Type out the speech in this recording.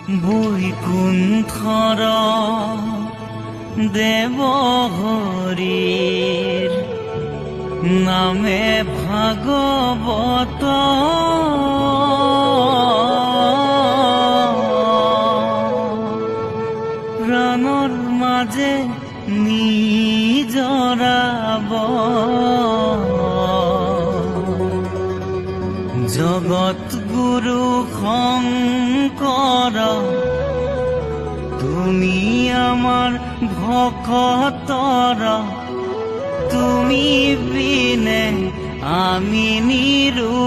বৈকুণ্ঠৰ দেৱ হৰিৰ নামে ভাগৱত প্ৰাণৰ মাজে নিজৰাব জগত গুৰু শংকৰ তুমি আমাৰ ভকতৰ তুমি বিনে আমি নিৰূপায়।